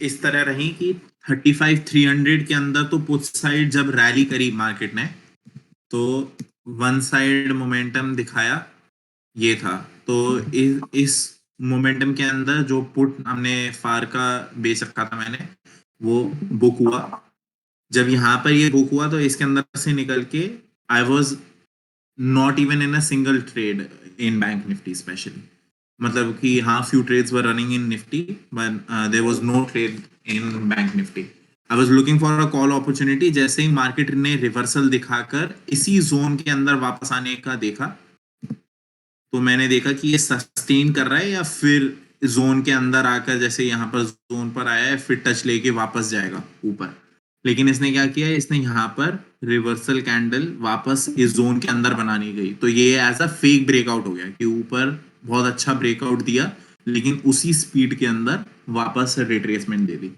इस तरह रही कि 35,300 के अंदर तो पुट साइड जब रैली करी मार्केट ने तो वन साइड मोमेंटम दिखाया, ये था। तो इस मोमेंटम के अंदर जो पुट हमने फार का बेच रखा था मैंने, वो बुक हुआ। जब यहाँ पर ये बुक हुआ तो इसके अंदर से निकल के I was not even in a single trade in bank Nifty specially. मतलब कि हाँ, few trades were running in Nifty but there was no trade in bank Nifty. I was looking for a call opportunity. जैसे ही मार्केट ने reversal दिखाकर इसी zone के अंदर वापस आने का देखा, तो मैंने देखा कि ये सस्टेन कर रहा है या फिर जोन के अंदर आकर जैसे यहाँ पर जोन पर आया है फिर टच लेके वापस जाएगा ऊपर। लेकिन इसने क्या किया, इसने यहाँ पर रिवर्सल कैंडल वापस इस जोन के अंदर बनानी गई, तो ये एज अ फेक ब्रेकआउट हो गया कि ऊपर बहुत अच्छा ब्रेकआउट दिया लेकिन उसी स्पीड के अंदर वापस रिट्रेसमेंट दे दी।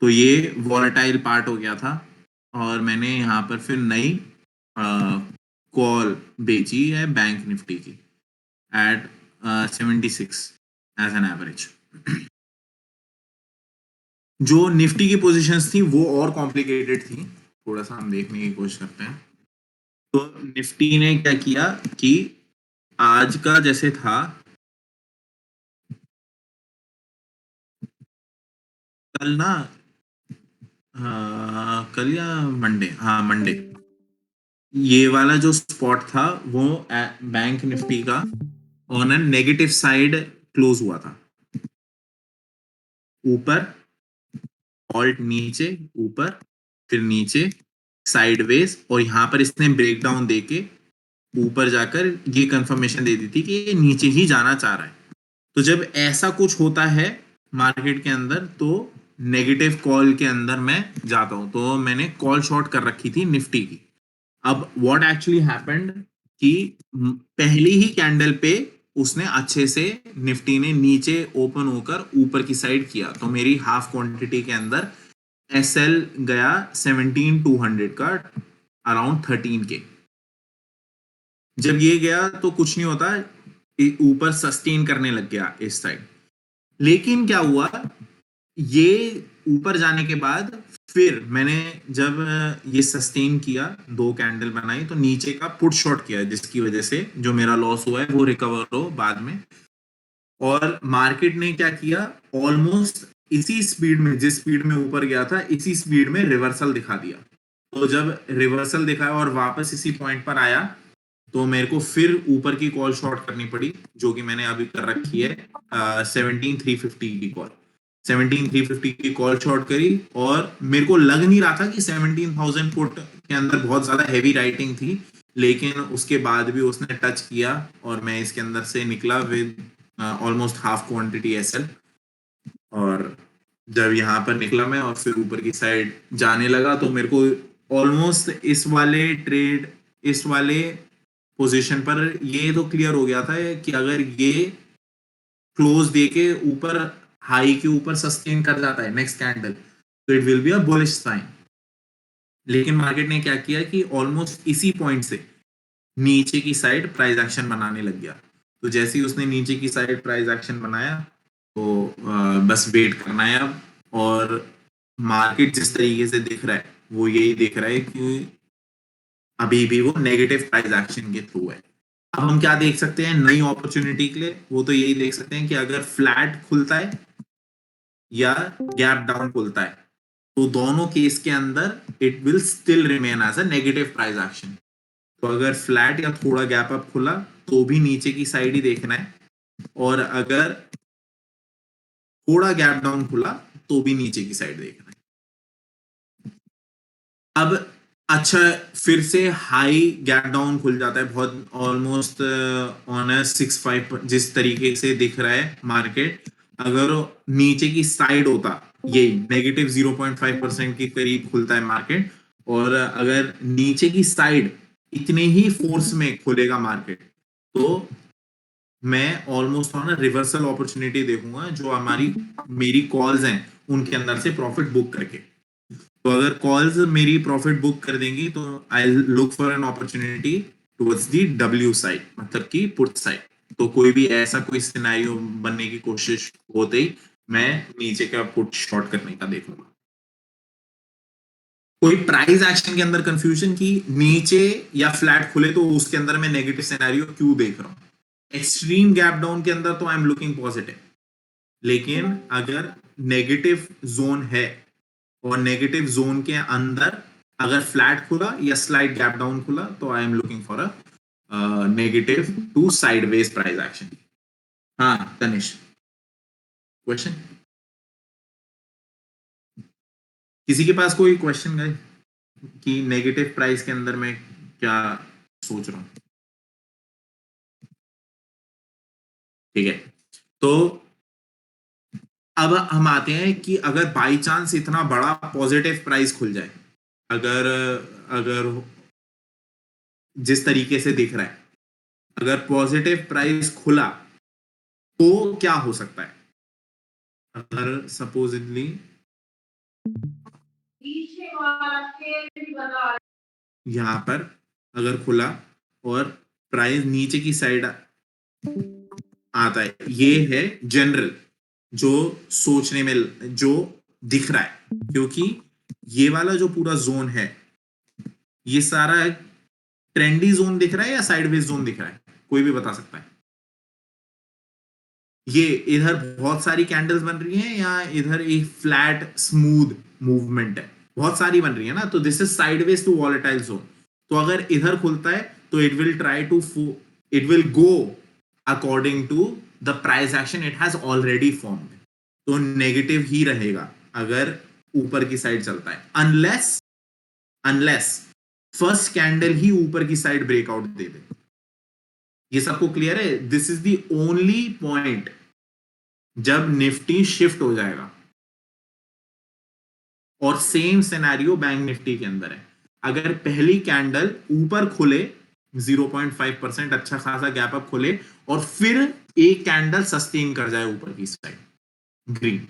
तो ये वॉलेटाइल पार्ट हो गया था और मैंने यहाँ पर फिर नई कॉल बेची है बैंक निफ्टी की at 76 as an average। जो निफ्टी की पोजीशंस थी वो और कॉम्प्लिकेटेड थी, थोड़ा सा हम देखने की कोशिश करते हैं। तो निफ्टी ने क्या किया कि आज का जैसे था, कल ना, कल या मंडे, हाँ मंडे, ये वाला जो स्पॉट था वो बैंक निफ्टी का on a negative side close हुआ था। ऊपर ऑल्ट, नीचे ऊपर, फिर नीचे साइडवेज, और यहाँ पर इसने ब्रेकडाउन देके ऊपर जाकर ये कंफर्मेशन दे दी थी कि ये नीचे ही जाना चाह रहा है। तो जब ऐसा कुछ होता है मार्केट के अंदर तो नेगेटिव कॉल के अंदर मैं जाता हूं। तो मैंने कॉल शॉर्ट कर रखी थी निफ्टी की। अब व्हाट एक्चुअली हैपेंड कि पहली ही कैंडल पे उसने अच्छे से निफ्टी ने नीचे ओपन होकर ऊपर की साइड किया, तो मेरी हाफ क्वांटिटी के अंदर एसएल गया 17,200 का, अराउंड 13 के। जब ये गया तो कुछ नहीं होता, ऊपर सस्टेन करने लग गया इस साइड। लेकिन क्या हुआ, ये ऊपर जाने के बाद फिर मैंने जब ये सस्टेन किया, दो कैंडल बनाई, तो नीचे का पुट शॉट किया जिसकी वजह से जो मेरा लॉस हुआ है वो रिकवर हो बाद में। और मार्केट ने क्या किया, ऑलमोस्ट इसी स्पीड में, जिस स्पीड में ऊपर गया था इसी स्पीड में रिवर्सल दिखा दिया। तो जब रिवर्सल दिखाया और वापस इसी पॉइंट पर आया तो मेरे को फिर ऊपर की कॉल शॉर्ट करनी पड़ी, जो कि मैंने अभी कर रखी है 17,350 की कॉल। 17,350 की कॉल शॉर्ट करी और मेरे को लग नहीं रहा था कि 17,000 पुट के अंदर बहुत ज्यादा हैवी राइटिंग थी, लेकिन उसके बाद भी उसने टच किया और मैं इसके अंदर से निकला with almost half quantity SL. और जब यहाँ पर निकला मैं और फिर ऊपर की साइड जाने लगा तो मेरे को ऑलमोस्ट इस वाले ट्रेड, इस वाले पोजीशन पर ये तो क्लियर हो गया था कि अगर ये क्लोज देके ऊपर हाई के ऊपर सस्टेन कर जाता है नेक्स्ट कैंडल तो it will be a bullish sign. लेकिन मार्केट ने क्या किया कि ऑलमोस्ट इसी पॉइंट से नीचे की साइड प्राइस एक्शन बनाने लग गया। तो जैसे ही उसने नीचे की साइड प्राइस एक्शन बनाया तो बस वेट करना है अब। और मार्केट जिस तरीके से दिख रहा है वो यही दिख रहा है कि अभी भी वो नेगेटिव प्राइस एक्शन के थ्रू है। अब हम क्या देख सकते हैं नई अपॉर्चुनिटी के लिए, वो तो यही देख सकते हैं कि अगर फ्लैट खुलता है या गैप डाउन खुलता है तो दोनों केस के अंदर it will still remain as a negative price action. तो अगर फ्लैट या थोड़ा गैप अप खुला तो भी नीचे की साइड ही देखना है, और अगर थोड़ा गैप डाउन खुला तो भी नीचे की साइड देखना है। अब अच्छा, फिर से हाई गैप डाउन खुल जाता है बहुत, ऑलमोस्ट ऑन 6.5 जिस तरीके से दिख रहा है मार्केट। अगर नीचे की साइड होता यही नेगेटिव 0.5% के करीब खुलता है मार्केट, और अगर नीचे की साइड इतने ही फोर्स में खुलेगा मार्केट तो मैं ऑलमोस्ट ऑन रिवर्सल अपॉर्चुनिटी देखूंगा जो हमारी मेरी कॉल्स हैं उनके अंदर से प्रॉफिट बुक करके। तो अगर कॉल्स मेरी प्रॉफिट बुक कर देंगी तो I look for an opportunity towards the W side, मतलब कि पुट साइड। तो कोई भी ऐसा कोई सिनेरियो बनने की कोशिश होते ही मैं नीचे का पुट शॉर्ट करने का देख लूंगा। कोई प्राइस एक्शन के अंदर कंफ्यूजन की नीचे या फ्लैट खुले तो उसके अंदर मैं नेगेटिव सिनेरियो क्यों देख रहा हूं। एक्सट्रीम गैप डाउन के अंदर तो आई एम लुकिंग पॉजिटिव, लेकिन अगर नेगेटिव जोन है और नेगेटिव जोन के अंदर अगर फ्लैट खुला या स्लाइड गैप डाउन खुला तो I am looking for a negative to sideways price action. हाँ तनिष, क्वेश्चन, किसी के पास कोई क्वेश्चन है कि नेगेटिव प्राइस के अंदर मैं क्या सोच रहा हूं। ठीक है, तो अब हम आते हैं कि अगर बाई चांस इतना बड़ा पॉजिटिव प्राइस खुल जाए, अगर अगर जिस तरीके से दिख रहा है, अगर पॉजिटिव प्राइस खुला तो क्या हो सकता है। अगर सपोजिटली यहां पर अगर खुला और प्राइस नीचे की साइड आता है, ये है जनरल जो सोचने में जो दिख रहा है, क्योंकि ये वाला जो पूरा जोन है ये सारा ट्रेंडी जोन दिख रहा है या साइडवेज जोन दिख रहा है, कोई भी बता सकता है। ये इधर बहुत सारी कैंडल्स बन रही हैं या इधर एक फ्लैट स्मूथ मूवमेंट है, बहुत सारी बन रही है ना, तो this is sideways to volatile zone. तो अगर इधर खुलता है तो it will try to it will go according to the price action it has already formed, तो नेगेटिव ही रहेगा अगर ऊपर की साइड चलता है, अनलेस अनलेस फर्स्ट कैंडल ही ऊपर की साइड ब्रेकआउट दे दे। ये सबको क्लियर है। This is the only point जब निफ्टी शिफ्ट हो जाएगा, और सेम सिनेरियो बैंक निफ्टी के अंदर है। अगर पहली कैंडल ऊपर खुले 0.5% अच्छा खासा गैप अप खुले और फिर एक कैंडल सस्टेन कर जाए ऊपर की साइड ग्रीन,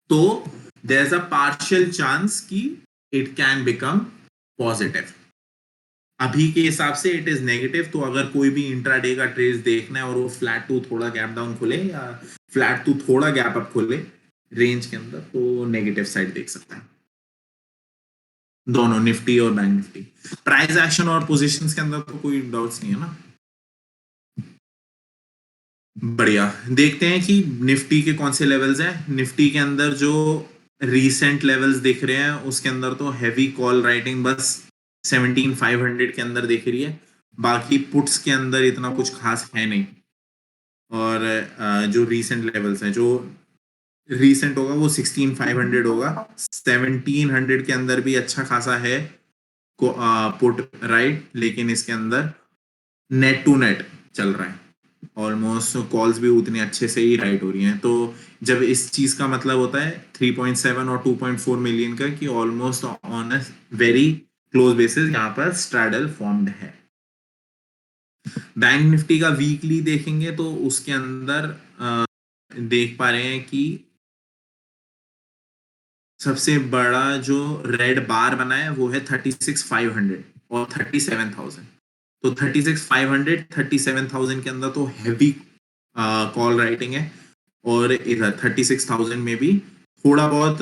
तो there is a partial chance कि इट कैन बिकम पॉजिटिव। अभी के हिसाब से इट इज नेगेटिव, तो अगर कोई भी इंट्राडे का ट्रेड देखना है और वो फ्लैट टू थोड़ा गैप डाउन खुले या फ्लैट टू थोड़ा गैप अप खुले रेंज के अंदर, तो नेगेटिव साइड देख सकता है। दोनों निफ्टी और बैंक निफ्टी प्राइस एक्शन और पोजीशंस के अंदर तो कोई डाउट्स नहीं है ना। बढ़िया, देखते हैं कि निफ्टी के कौन से लेवल्स हैं। निफ्टी के अंदर जो रीसेंट लेवल्स दिख रहे हैं उसके अंदर तो हैवी कॉल राइटिंग बस 17,500 के अंदर दिख रही है, बाकी पुट्स के अंदर इतना कुछ खास है नहीं। और जो रीसेंट लेवल्स हैं, जो रीसेंट होगा वो 16,500 होगा, 1700 के अंदर भी अच्छा खासा है पुट राइट, लेकिन इसके अंदर नेट टू नेट चल रहा है, ऑलमोस्ट कॉल्स भी उतने अच्छे से ही राइट हो रही हैं। तो जब इस चीज का मतलब होता है 3.7 और 2.4 मिलियन का, कि almost on a very close basis यहाँ पर स्ट्रैडल फॉर्म्ड है। बैंक निफ्टी का वीकली देखेंगे तो उसके अंदर देख पा रहे हैं कि सबसे बड़ा जो रेड बार बना है वो है 36,500 और 37,000। तो 36,500 37,000 के अंदर तो हैवी कॉल राइटिंग है, और इधर 36,000 में भी थोड़ा बहुत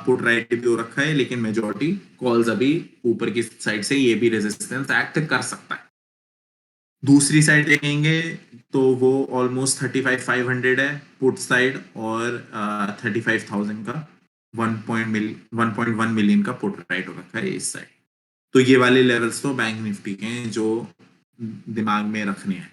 पुट राइट भी हो रखा है, लेकिन मेजोरिटी कॉल्स अभी ऊपर की साइड से ये भी रेजिस्टेंस एक्ट कर सकता है। दूसरी साइड देखेंगे तो वो ऑलमोस्ट 35,500 है पुट साइड, और 35,000 का 1.1 मिलियन का पुट राइट हो रखा है इस साइड। तो ये वाले लेवल्स तो बैंक निफ्टी के हैं जो दिमाग में रखने हैं।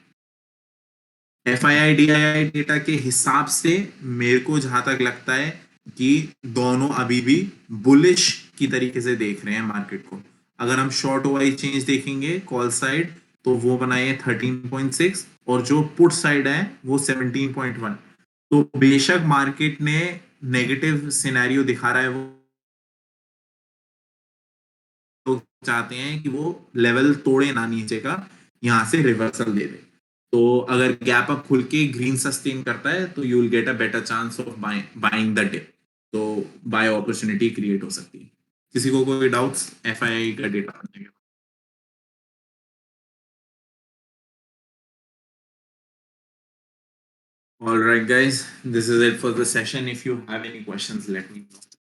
FII DII डेटा के हिसाब से मेरे को जहां तक लगता है कि दोनों अभी भी बुलिश की तरीके से देख रहे हैं मार्केट को। अगर हम शॉर्ट वाई चेंज देखेंगे कॉल साइड तो वो बनाए 13.6 और जो पुट साइड है वो 17.1। तो बेशक मार्केट ने नेगेटिव सिनेरियो दिखा रहा है, वो लोग चाहते हैं कि वो लेवल तोड़े ना नीचे का, यहाँ से रिवर्सल दे दे। तो अगर गैप अप खुल के ग्रीन सस्टेन करता है तो you will get a better chance of buying the dip, तो बाय अपॉर्चुनिटी क्रिएट हो सकती है। किसी को कोई डाउट्स FII का डेटा पढ़ने के All right, guys, this is it for the session. If you have any questions, let me know.